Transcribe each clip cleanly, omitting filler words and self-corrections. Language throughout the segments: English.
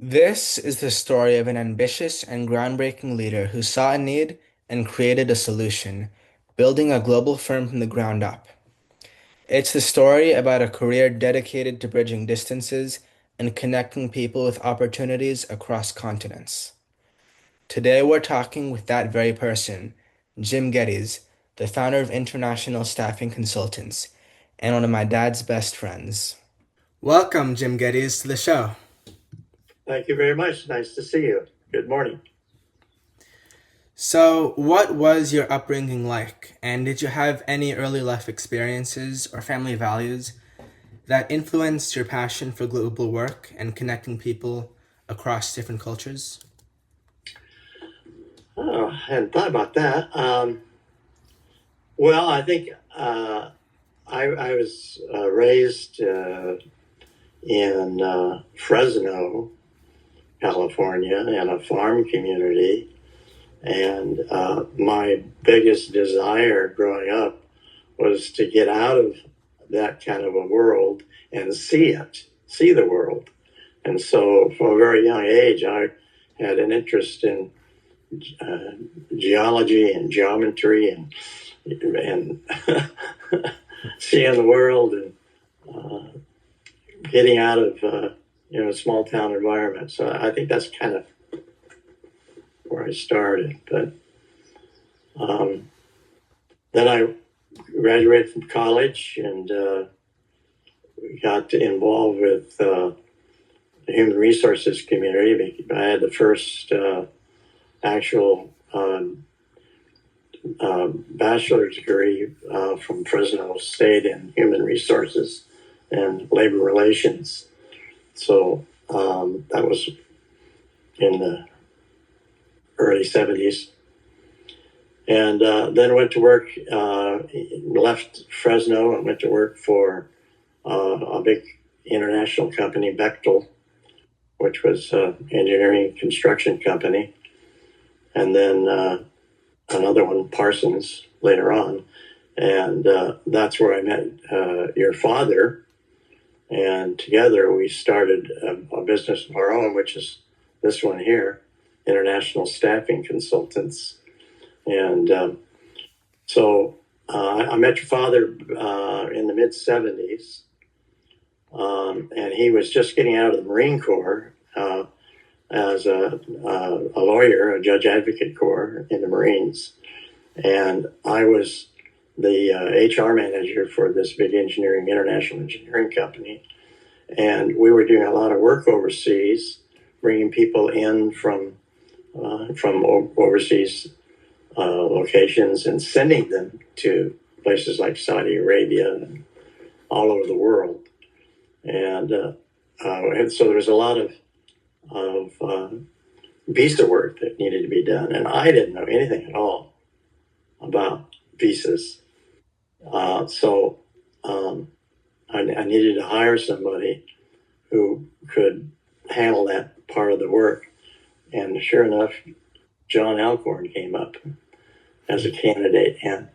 This is the story of an ambitious and groundbreaking leader who saw a need and created a solution, building a global firm from the ground up. It's the story about a career dedicated to bridging distances and connecting people with opportunities across continents. Today we're talking with that very person, Jim Gettys, the founder of International Staffing Consultants, and one of my dad's best friends. Welcome, Jim Gettys, to the show. Thank you very much. Nice to see you. Good morning. So, what was your upbringing like? And did you have any early life experiences or family values that influenced your passion for global work and connecting people across different cultures? Oh, I hadn't thought about that. Well, I think I was raised in Fresno, California, in a farm community. And my biggest desire growing up was to get out of that kind of a world and see the world. And so from a very young age, I had an interest in uh, geology and geometry and seeing the world and uh, getting out of a small town environment. So I think that's kind of where I started. But um, then I graduated from college and got involved with the human resources community. I had the first actual bachelor's degree from Fresno State in human resources and labor relations. So that was in the early 70s. And then went to work, left Fresno and went to work for a big international company, Bechtel, which was an engineering construction company. And then another one, Parsons, later on. And that's where I met your father. And together we started a business of our own, which is this one here, International Staffing Consultants. And so I met your father in the mid 70s. And he was just getting out of the Marine Corps as a lawyer, a judge advocate corps in the Marines. And I was the HR manager for this big international engineering company. And we were doing a lot of work overseas, bringing people in from overseas locations and sending them to places like Saudi Arabia and all over the world. And so there was a lot of visa work that needed to be done. And I didn't know anything at all about visas. So I needed to hire somebody who could handle that part of the work. And sure enough, John Alcorn came up as a candidate, and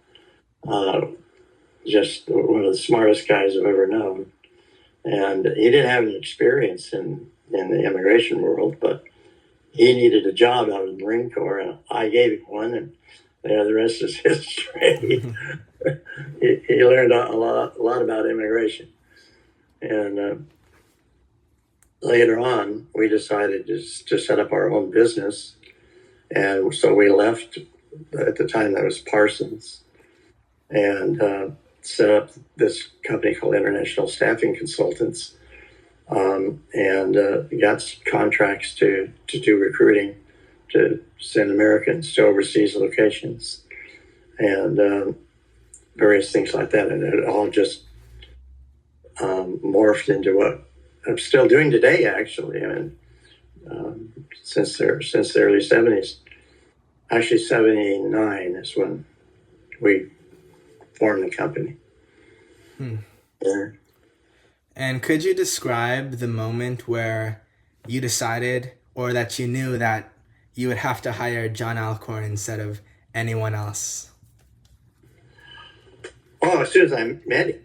just one of the smartest guys I've ever known. And he didn't have any experience in the immigration world, but he needed a job out of the Marine Corps, and I gave him one, and the rest is history. he learned a lot about immigration. And later on, we decided to set up our own business. And so we left, at the time that was Parsons, and set up this company called International Staffing Consultants, and got contracts to do recruiting, to send Americans to overseas locations, and various things like that. And it all just morphed into what I'm still doing today, actually. I mean, since the early 70s. Actually, 79 is when we formed the company. Yeah. And could you describe the moment where you decided or that you knew that you would have to hire John Alcorn instead of anyone else? Oh, as soon as I met him,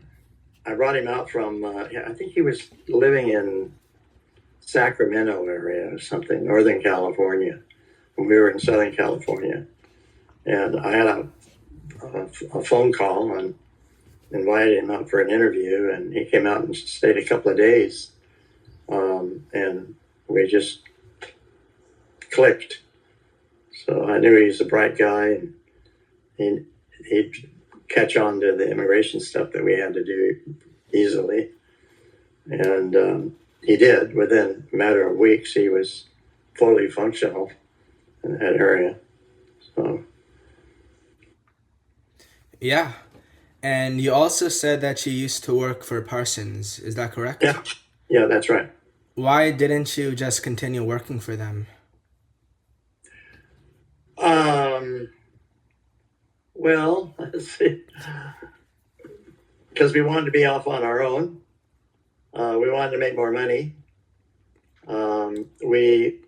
I brought him out from, I think he was living in Sacramento area or something, Northern California. And we were in Southern California. And I had a phone call and invited him up for an interview, and he came out and stayed a couple of days. And we just clicked. So I knew he was a bright guy, and he'd catch on to the immigration stuff that we had to do easily. And he did. Within a matter of weeks, he was fully functional in that area. So, Yeah. And you also said that you used to work for Parsons. Is that correct? yeah, yeah, that's right. Why didn't you just continue working for them? Well, let's see. Because we wanted to be off on our own. We wanted to make more money. We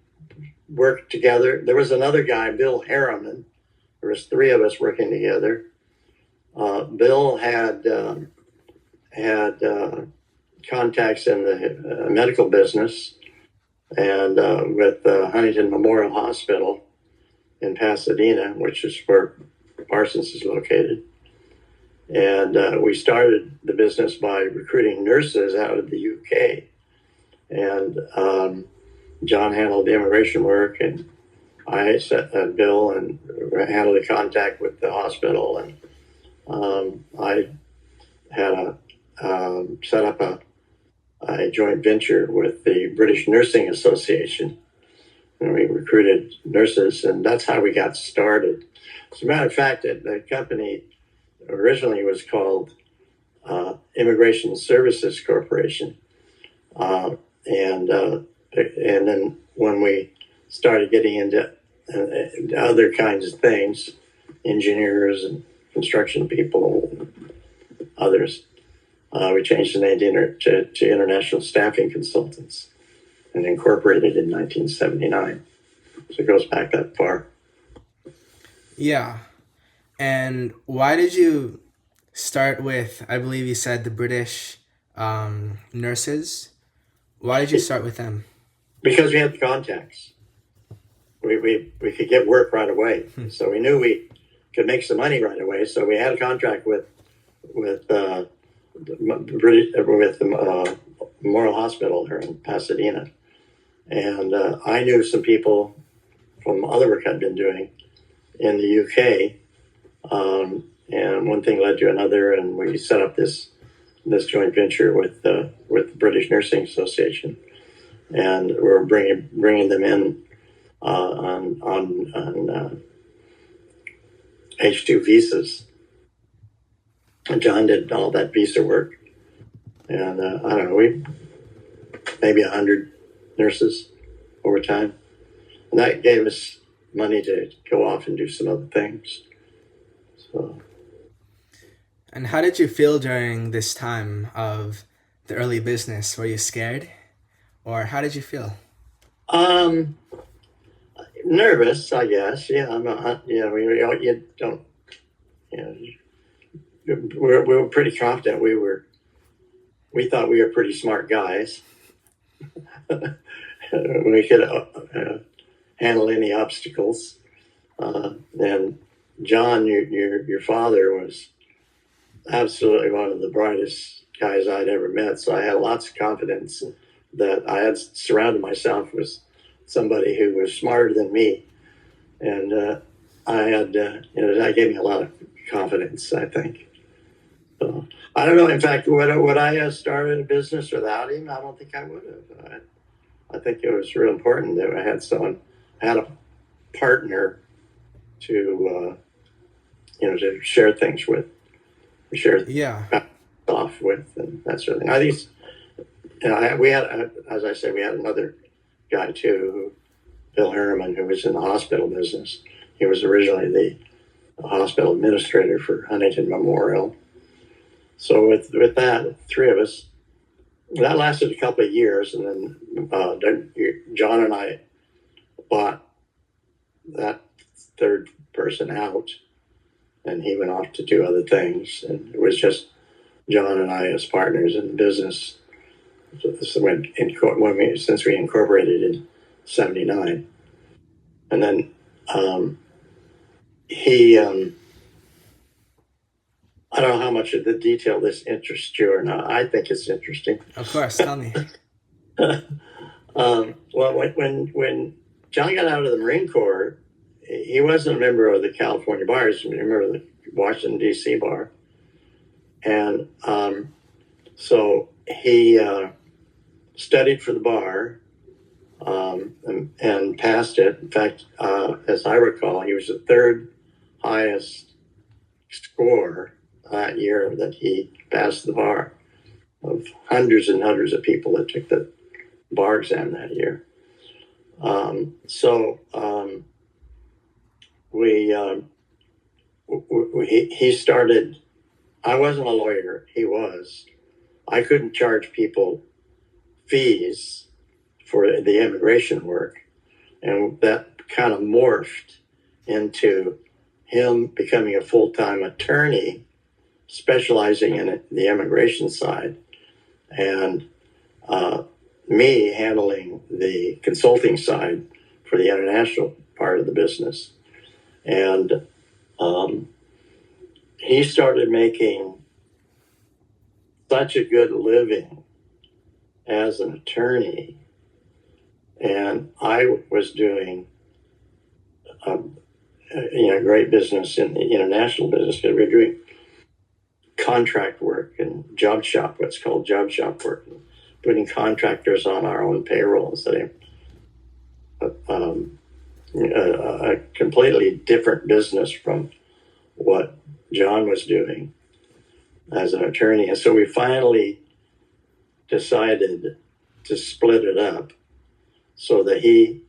worked together. There was another guy, Bill Harriman. There was three of us working together. Bill had contacts in the medical business, and with Huntington Memorial Hospital in Pasadena, which is where Parsons is located. And we started the business by recruiting nurses out of the UK. And John handled the immigration work, and I set Bill and handled the contact with the hospital. And I had set up a joint venture with the British Nursing Association. And we recruited nurses, and that's how we got started. As a matter of fact, the company originally was called Immigration Services Corporation. And then when we started getting into other kinds of things, engineers and construction people, and others, we changed the name to International Staffing Consultants and incorporated in 1979. So it goes back that far. Yeah. And why did you start with, I believe you said, the British nurses? Why did you start with them? Because we had the contacts. We could get work right away. So we knew we could make some money right away. So we had a contract with the Memorial Hospital here in Pasadena. And I knew some people from other work I'd been doing in the UK. And one thing led to another, and we set up this joint venture with the British Nursing Association, and we're bringing them in on H-2 visas. And John did all that visa work, and I don't know, we maybe 100 nurses over time, and that gave us money to go off and do some other things. So. And how did you feel during this time of the early business? Were you scared? Or how did you feel? Nervous, I guess. Yeah, I'm not. Yeah, you don't. We were pretty confident. We thought we were pretty smart guys. We could handle any obstacles. And John, your father was absolutely one of the brightest guys I'd ever met. So I had lots of confidence that I had surrounded myself with somebody who was smarter than me. And that gave me a lot of confidence, I think. So I don't know. In fact, would I have started a business without him? I don't think I would have. I think it was real important that I had a partner to share things with, off with, and that sort of thing. We had, as I said, we had another guy too, Bill Harriman, who was in the hospital business. He was originally the hospital administrator for Huntington Memorial. So with that, three of us, that lasted a couple of years, and then John and I bought that third person out, and he went off to do other things, and it was just John and I as partners in the business. So since we incorporated in '79, and then he. I don't know how much of the detail this interests you or not. I think it's interesting. Of course, tell me. Well, when John got out of the Marine Corps, he wasn't a member of the California bar. He was a member of the Washington, D.C. bar. And so he studied for the bar and passed it. In fact, as I recall, he was the third highest score that year that he passed the bar of hundreds and hundreds of people that took the bar exam that year. He started. I wasn't a lawyer. He was. I couldn't charge people fees for the immigration work, and that kind of morphed into him becoming a full-time attorney, specializing in the immigration side, and me handling the consulting side for the international part of the business. And he started making such a good living as an attorney, and I was doing great business in the international business because we were doing contract work and job shop, what's called job shop work, putting contractors on our own payroll instead of a completely different business from what John was doing as an attorney. And so we finally decided to split it up so that he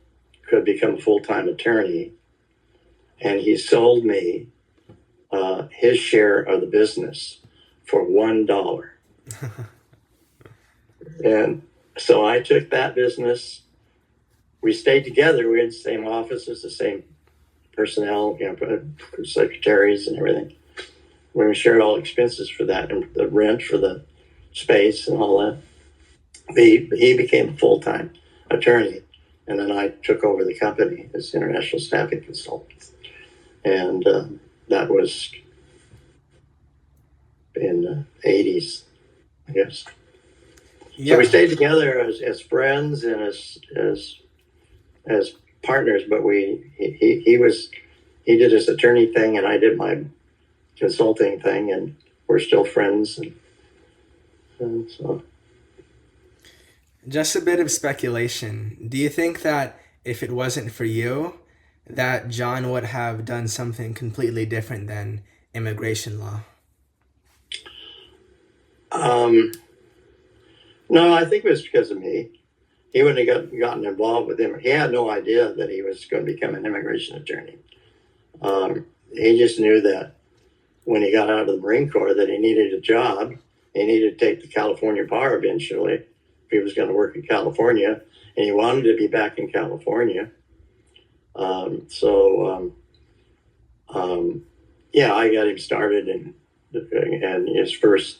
could become a full-time attorney. And he sold me his share of the business for $1. And so I took that business. We stayed together. We had the same offices, the same personnel, secretaries and everything. We shared all expenses for that and the rent for the space and all that. He became a full-time attorney, and then I took over the company as international staffing consultant. And that was in the 80s, I guess. Yeah. So we stayed together as friends and as partners, but he did his attorney thing and I did my consulting thing, and we're still friends. And so. Just a bit of speculation. Do you think that if it wasn't for you, that John would have done something completely different than immigration law? No, I think it was because of me. He wouldn't have gotten involved with him. He had no idea that he was going to become an immigration attorney. He just knew that when he got out of the Marine Corps that he needed a job. He needed to take the California bar eventually if he was going to work in California, and he wanted to be back in California. I got him started, and his first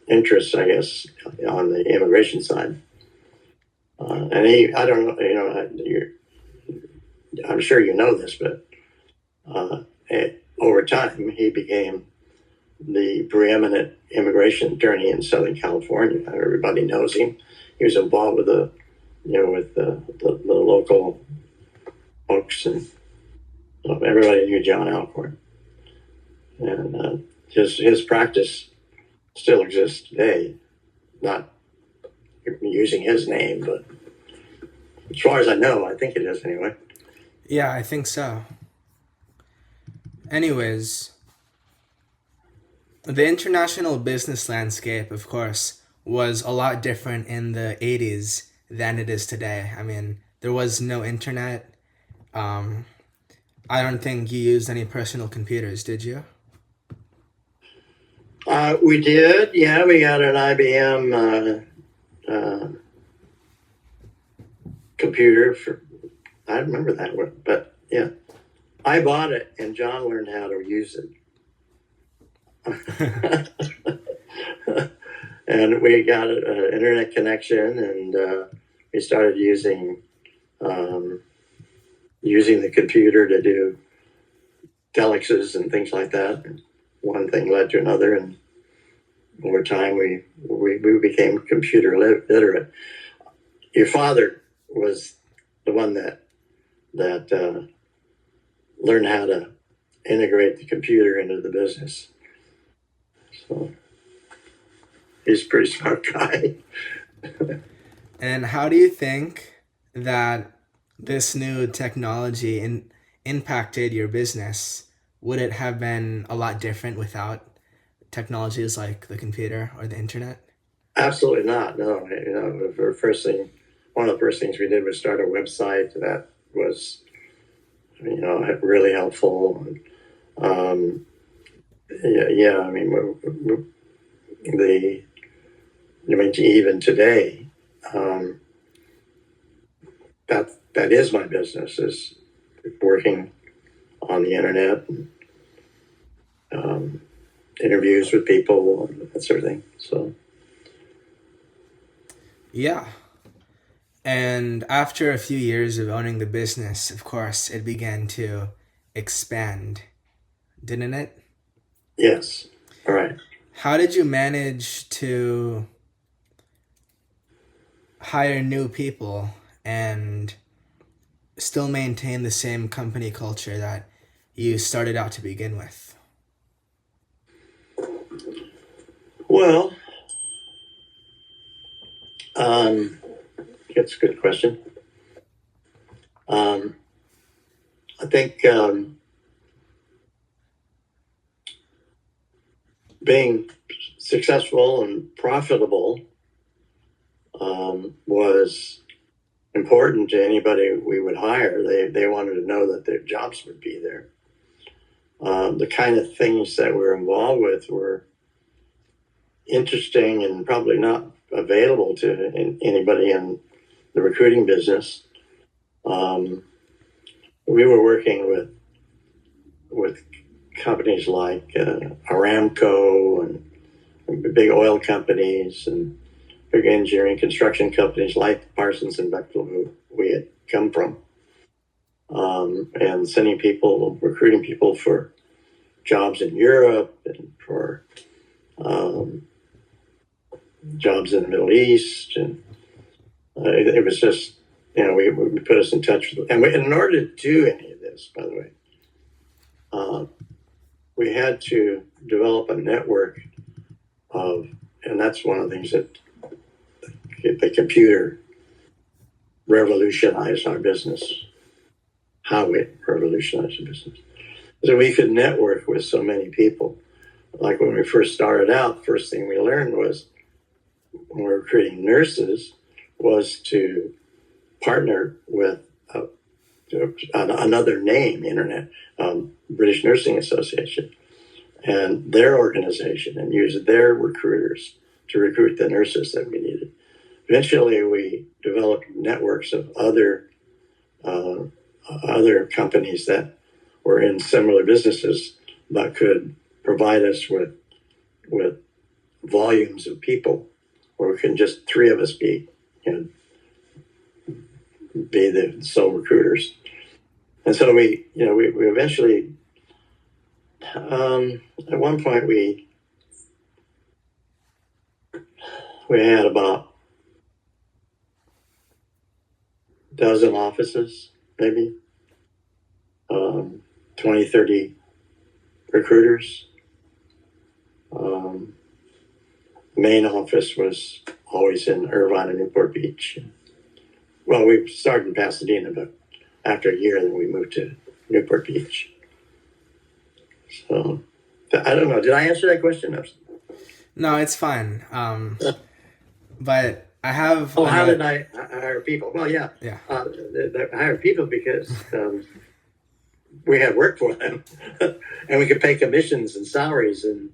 interest, I guess, on the immigration side. And I don't know, I'm sure you know this, but over time, he became the preeminent immigration attorney in Southern California. Everybody knows him. He was involved with the local folks, and everybody knew John Alcorn. And his practice still exists today, not using his name, but as far as I know, I think it is anyway. Yeah, I think so. Anyways, the international business landscape, of course, was a lot different in the 80s than it is today. I mean, there was no internet. I don't think you used any personal computers, did you? We did, yeah. We got an IBM computer for, I remember that one, but yeah. I bought it and John learned how to use it. And we got an internet connection, and we started um, using the computer to do telexes and things like that. And one thing led to another, and over time we became computer literate. Your father was the one that learned how to integrate the computer into the business. So he's a pretty smart guy. And how do you think that this new technology impacted your business? Would it have been a lot different without technologies like the computer or the internet? Absolutely not. No, the first thing, one of the first things we did was start a website that was, really helpful. Um, yeah. I mean, even today, um, that is my business, is working on the internet, and, interviews with people, and that sort of thing. So Yeah. And after a few years of owning the business, of course, it began to expand, didn't it? yes, all right. How did you manage to hire new people and still maintain the same company culture that you started out to begin with? Well, that's a good question. Um, I think being successful and profitable was important to anybody we would hire. They wanted to know that their jobs would be there. The kind of things that we're involved with were interesting and probably not available to anybody in the recruiting business. Um, we were working with companies like Aramco and big oil companies and big engineering construction companies like Parsons and Bechtel, who we had come from, and recruiting people for jobs in Europe and for jobs in the Middle East. And it was just, we put us in touch with them. And in order to do any of this, by the way, we had to develop a network and that's one of the things that the computer revolutionized our business, how it revolutionized the business. So we could network with so many people. Like when we first started out, first thing we learned was when we were recruiting nurses was to partner with another name, British Nursing Association, and their organization, and use their recruiters to recruit the nurses that we needed. Eventually, we developed networks of other companies that were in similar businesses but could provide us with volumes of people, where we can just three of us be the sole recruiters. And so we eventually, at one point we had about a dozen offices, maybe 20, 30 recruiters. Main office was always in Irvine and Newport Beach. Well, we started in Pasadena, but after a year, then we moved to Newport Beach. So I don't know. Did I answer that question? No, it's fine. But I have. Oh, how did I hire people? Well, yeah. Yeah. I hired people because we had work for them, and we could pay commissions and salaries, and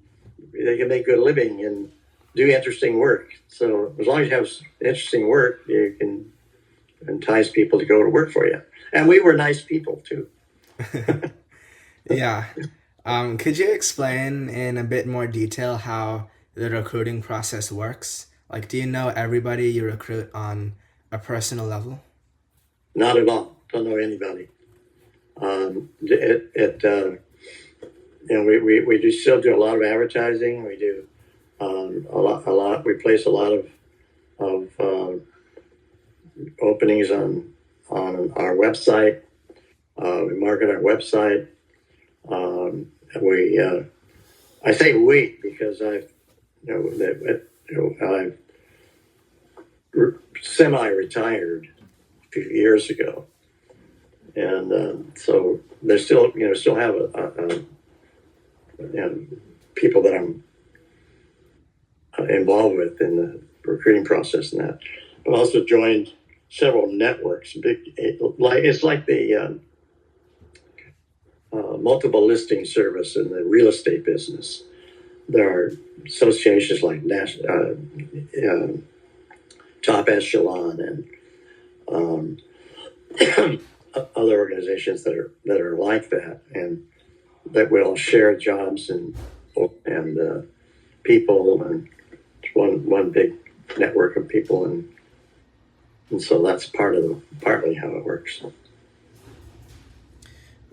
they can make good living and do interesting work. So as long as you have interesting work, you can entice people to go to work for you. And we were nice people too. Yeah. Could you explain in a bit more detail how the recruiting process works? Like, do you know everybody you recruit on a personal level? Not at all. Don't know anybody. We do still do a lot of advertising. We do a lot. We place a lot of openings on our website. We market our website. We I say we because I've semi-retired a few years ago, and so there's still have people that I'm involved with in the recruiting process and that. I've also joined several networks. It's like the multiple listing service in the real estate business. There are associations like Top Echelon and other organizations that are like that, and that will share jobs and people, and one big network of people, and so that's partly how it works.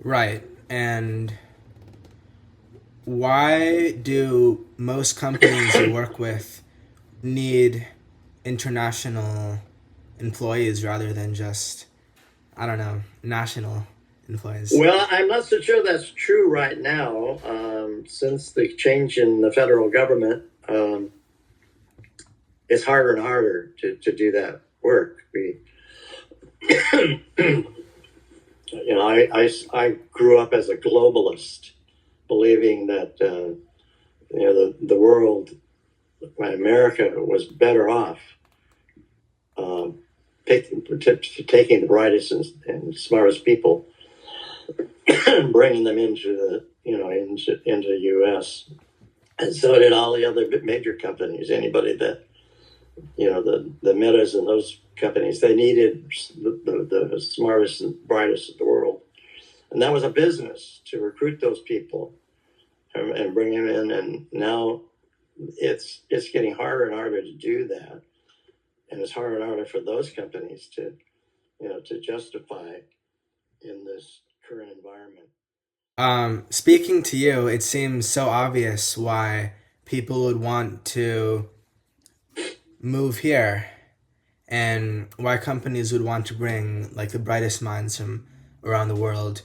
Right. And why do most companies you work with need international employees rather than just, I don't know, national employees? Well, I'm not so sure that's true right now. Since the change in the federal government, it's harder and harder to do that work. I grew up as a globalist, believing that the world, America, was better off taking the brightest and smartest people, bringing them into the U.S. And so did all the other major companies. Anybody that the Metas and those companies, they needed the smartest and brightest of the world, and that was a business to recruit those people and bring them in. And now it's getting harder and harder to do that, and it's harder and harder for those companies to justify in this current environment. Speaking to you, it seems so obvious why people would want to move here and why companies would want to bring like the brightest minds from around the world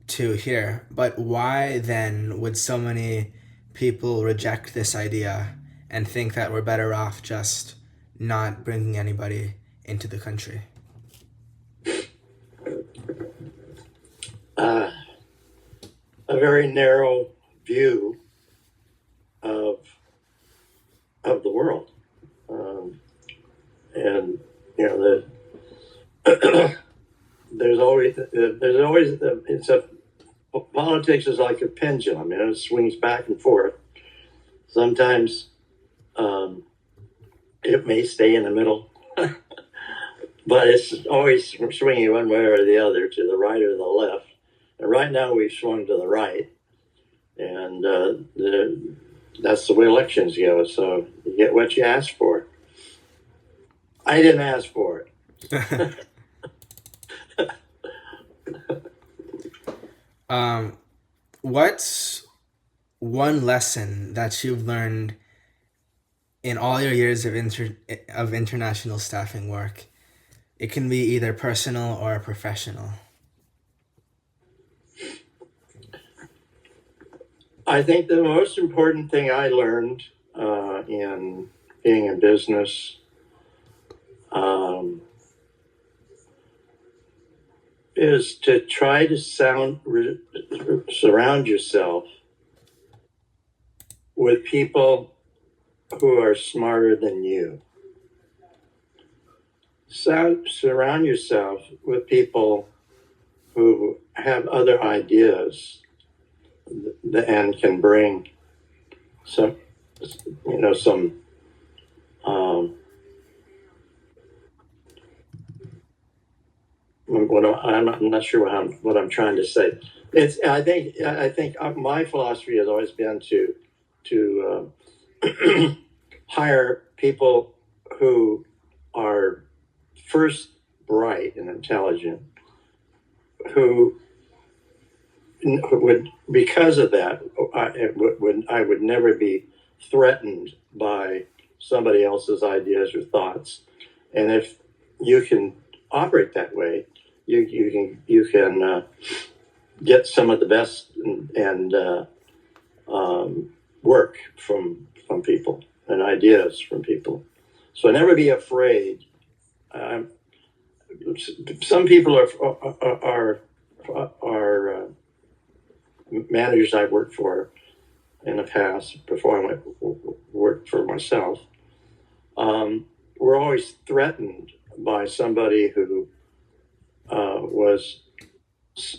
to here. But why then would so many people reject this idea and think that we're better off just not bringing anybody into the country? A very narrow view of the world, and there's always it's a politics is like a pendulum. It swings back and forth. Sometimes it may stay in the middle, but it's always swinging one way or the other, to the right or the left. And right now we've swung to the right, and that's the way elections go. So you get what you ask for. I didn't ask for it. What's one lesson that you've learned in all your years of international staffing work? It can be either personal or professional. I think the most important thing I learned in being in business is to try to surround yourself with people who are smarter than you. Surround yourself with people who have other ideas and can bring some I'm not sure what I'm trying to say. I think my philosophy has always been to hire people who are first bright and intelligent, who would, because of that, I would never be threatened by somebody else's ideas or thoughts. And if you can operate that way, you can get some of the best and work from people and ideas from people. So never be afraid. Um, some people are managers I've worked for in the past before I went work for myself. Were always threatened by somebody who was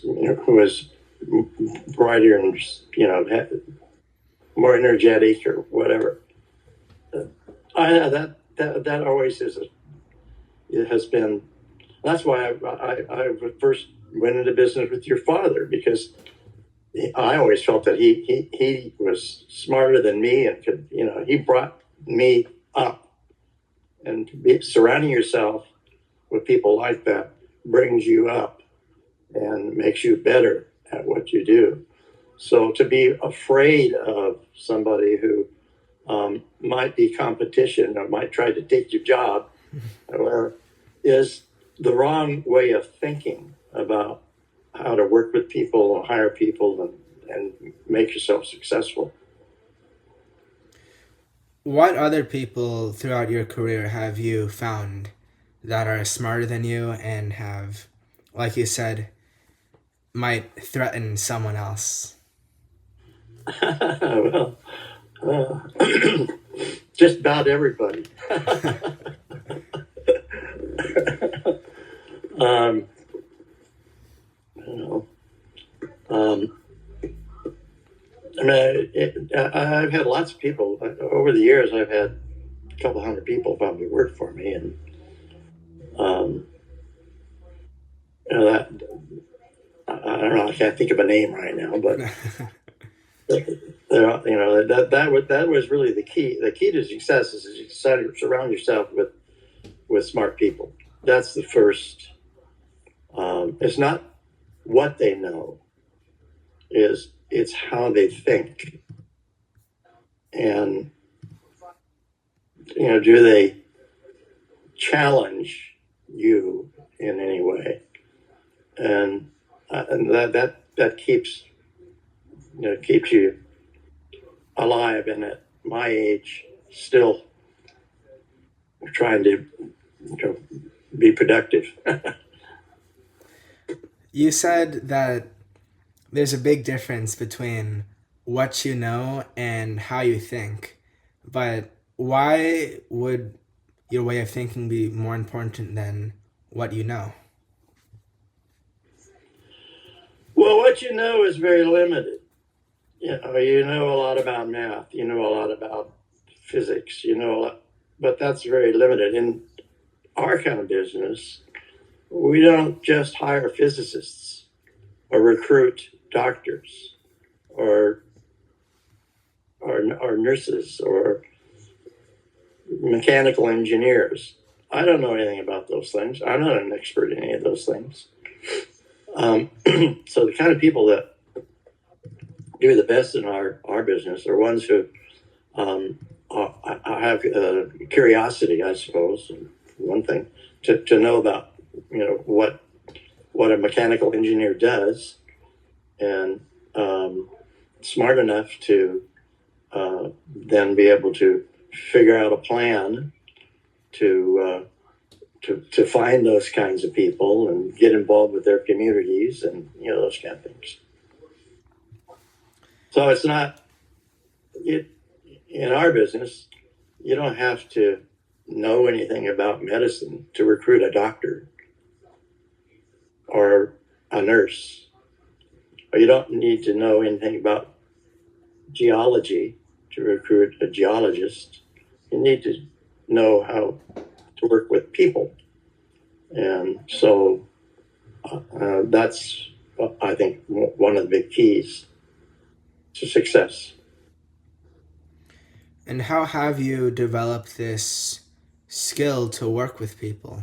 who was brighter and more energetic or whatever. That always it has been. That's why I first went into business with your father, because I always felt that he was smarter than me and could, he brought me up. And surrounding yourself with people like that brings you up and makes you better at what you do. So to be afraid of somebody who might be competition or might try to take your job is the wrong way of thinking about how to work with people and hire people and make yourself successful. What other people throughout your career have you found that are smarter than you and have, like you said, might threaten someone else? Well, uh, just about everybody. um, you know, um, I mean, I've had lots of people over the years. I've had a couple hundred people probably work for me, and um, that I don't know. I can't think of a name right now, but that was really the key. The key to success is you surround yourself with smart people. That's the first. It's not what they know; it's how they think, and do they challenge you in any way? And that keeps you alive, and at my age still trying to be productive. You said that there's a big difference between what you know and how you think, but why would your way of thinking be more important than what you know? Well, what you know is very limited. You know a lot about math, you know a lot about physics, you know a lot, but that's very limited. In our kind of business, we don't just hire physicists or recruit doctors or nurses or mechanical engineers. I don't know anything about those things. I'm not an expert in any of those things. So the kind of people that do the best in our business are ones who I have curiosity, I suppose, one thing, to know about, what a mechanical engineer does, and smart enough to then be able to figure out a plan to find those kinds of people and get involved with their communities and those kind of things. So it's not it in our business. You don't have to know anything about medicine to recruit a doctor or a nurse, or you don't need to know anything about geology to recruit a geologist. You need to know how to work with people, and so that's I think one of the big keys to success. And how have you developed this skill to work with people?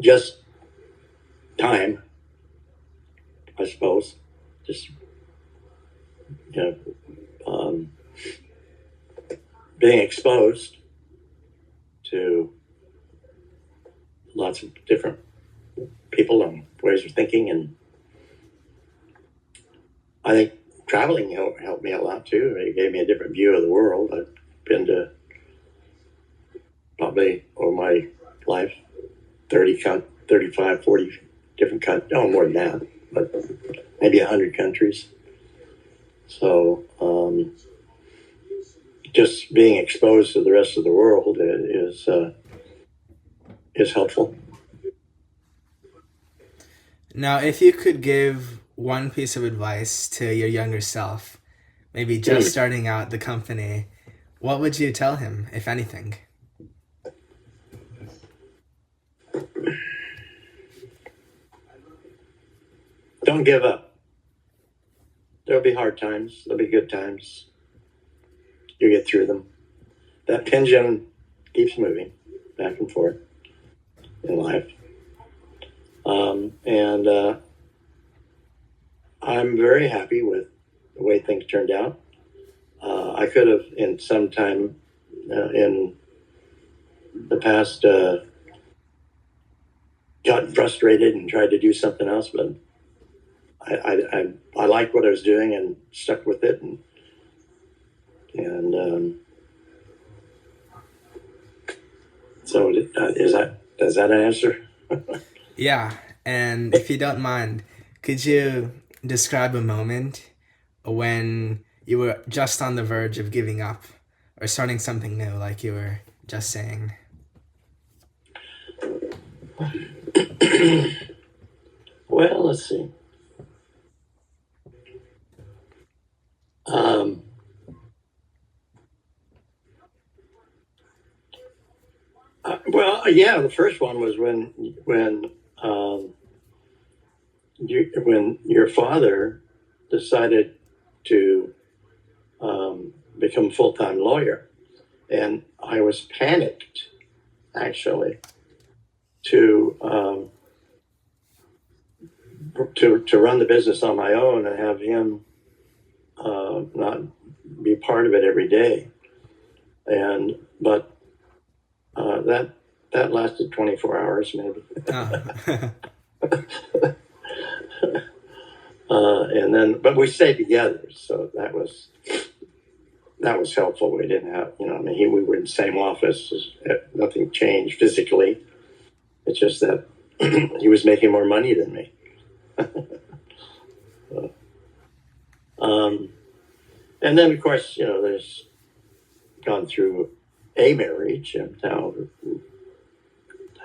Just time, I suppose. Just, you know, being exposed to lots of different people and ways of thinking. And I think traveling helped me a lot too. It gave me a different view of the world. I've been to probably over my life 35, 40 different countries. No, more than that, but maybe 100 countries. So just being exposed to the rest of the world is helpful. Now, if you could give one piece of advice to your younger self, maybe just starting out the company, what would you tell him, if anything? Don't give up. There'll be hard times. There'll be good times. You get through them. That pendulum keeps moving back and forth in life. And I'm very happy with the way things turned out. I could have, in some time in the past, gotten frustrated and tried to do something else, but I liked what I was doing and stuck with it. And so does that answer? Yeah, and if you don't mind, could you describe a moment when you were just on the verge of giving up or starting something new, like you were just saying? Well, let's see. Well, yeah, the first one was when your father decided to become a full-time lawyer, and I was panicked actually to run the business on my own and have him not be part of it every day. But that lasted 24 hours maybe. And then, but we stayed together, so that was helpful. We didn't have, I mean, we were in the same office. Nothing changed physically. It's just that he was making more money than me. And then, of course, there's gone through a marriage and now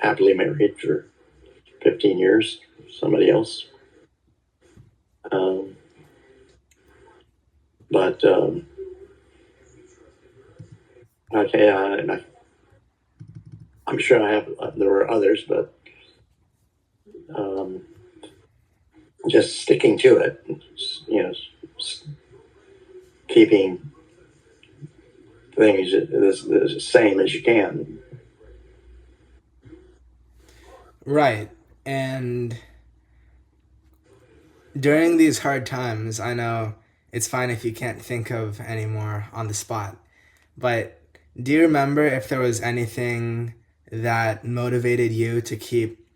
happily married for 15 years, somebody else. But okay, I'm sure there were others, but just sticking to it, keeping things the same as you can. Right. And during these hard times, I know it's fine if you can't think of any more on the spot, but do you remember if there was anything that motivated you to keep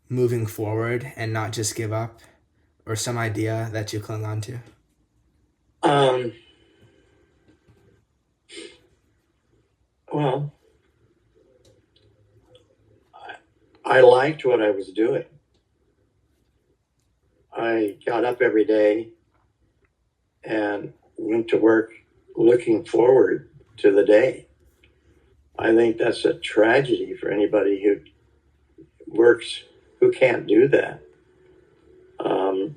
moving forward and not just give up, or some idea that you clung on to? Well, I liked what I was doing. I got up every day and went to work looking forward to the day. I think that's a tragedy for anybody who works who can't do that.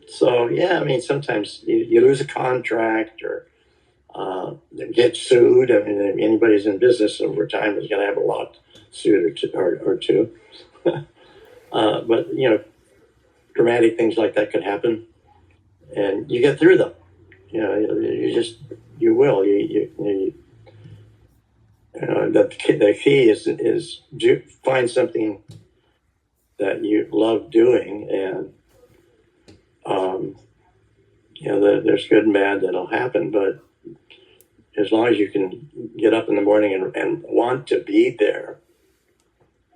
So yeah, I mean, sometimes you lose a contract or get sued. I mean, if anybody's in business over time is going to have a lot suit or two. But dramatic things like that could happen, and you get through them. You will. The key is find something that you love doing, and um, there's good and bad that'll happen, but as long as you can get up in the morning and want to be there,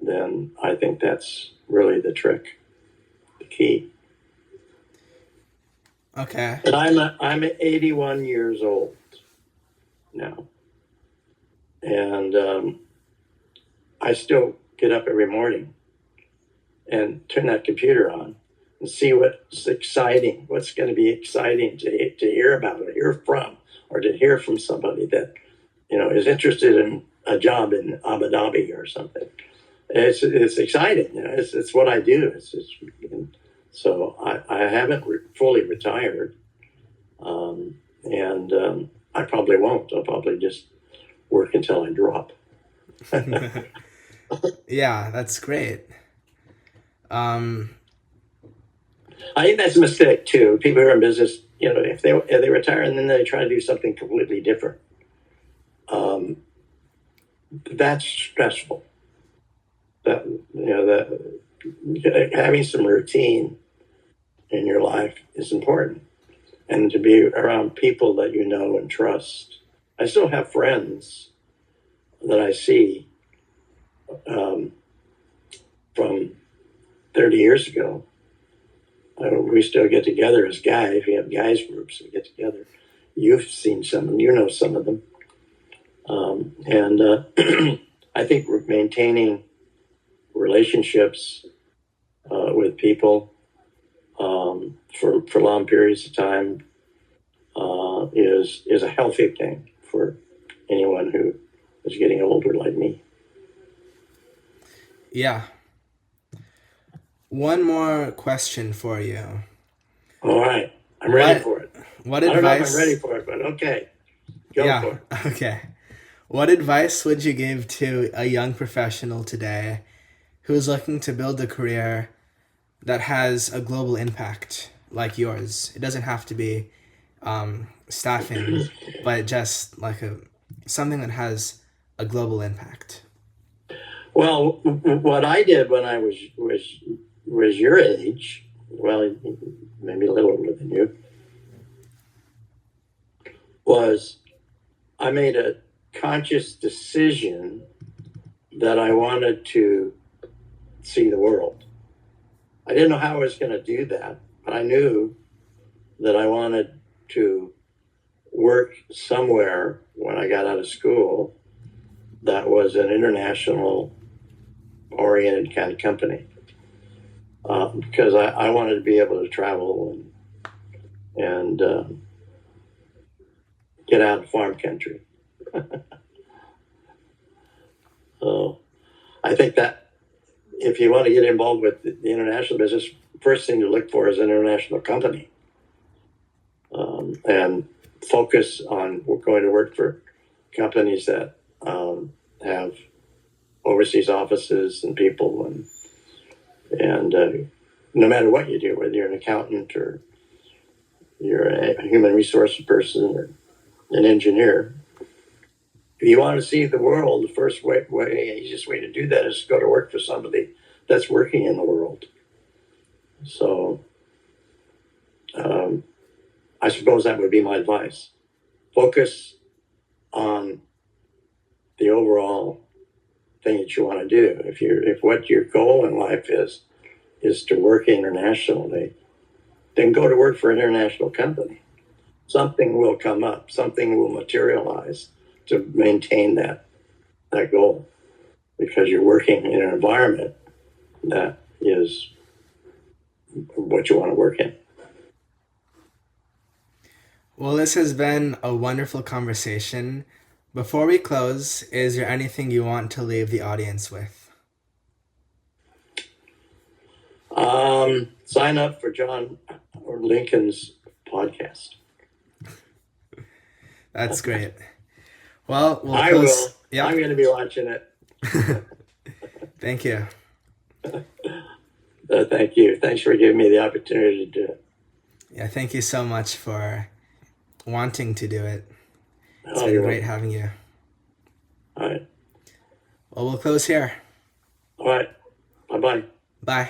then I think that's really the trick, the key. Okay. And I'm 81 years old now, and I still get up every morning and turn that computer on and see what's exciting, what's going to be exciting to hear about or hear from, or to hear from somebody that is interested in a job in Abu Dhabi or something. It's exciting. It's what I do. So I haven't fully retired, and I probably won't. I'll probably just work until I drop. Yeah, that's great. Um, I think that's a mistake too. People who are in business, if they retire and then they try to do something completely different, that's stressful. That having some routine in your life is important, and to be around people that you know and trust. I still have friends that I see um, from 30 years ago. We still get together as guys. We have guys groups. We get together. You've seen some, and you know some of them. And I think we're maintaining relationships with people for long periods of time is a healthy thing for anyone who is getting older like me. yeah. One more question for you. All right, I'm ready What for it. what I don't know if I'm ready advice? for it, but okay, go Yeah, for it. okay. What advice would you give to a young professional today who's looking to build a career that has a global impact like yours? It doesn't have to be staffing, but just like a something that has a global impact. Well, what I did when I was your age, well, maybe a little older than you, was I made a conscious decision that I wanted to see the world. I didn't know how I was going to do that, but I knew that I wanted to work somewhere when I got out of school that was an international oriented kind of company, because I wanted to be able to travel and get out of farm country. So I think that if you want to get involved with the international business, first thing to look for is an international company, and focus on going to work for companies that have overseas offices and people, and no matter what you do, whether you're an accountant or you're a human resource person or an engineer, if you want to see the world, the easiest way to do that is to go to work for somebody that's working in the world. So I suppose that would be my advice. Focus on the overall thing that you want to do. If what your goal in life is to work internationally, then go to work for an international company. Something will come up. Something will materialize to maintain that goal, because you're working in an environment that is what you want to work in. Well, this has been a wonderful conversation. Before we close, is there anything you want to leave the audience with? Sign up for John or Lincoln's podcast. That's great. Well, we'll I will. close. Yep. I'm going to be watching it. Thank you. Thank you. Thanks for giving me the opportunity to do it. Yeah, thank you so much for wanting to do it. It's Oh, been you're great welcome. having you. All right. Well, we'll close here. All right. Bye-bye. Bye.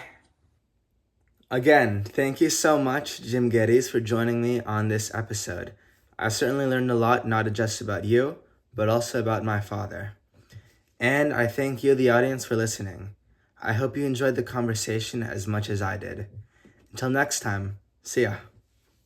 Again, thank you so much, Jim Gettys, for joining me on this episode. I certainly learned a lot, not just about you, but also about my father. And I thank you, the audience, for listening. I hope you enjoyed the conversation as much as I did. Until next time, see ya.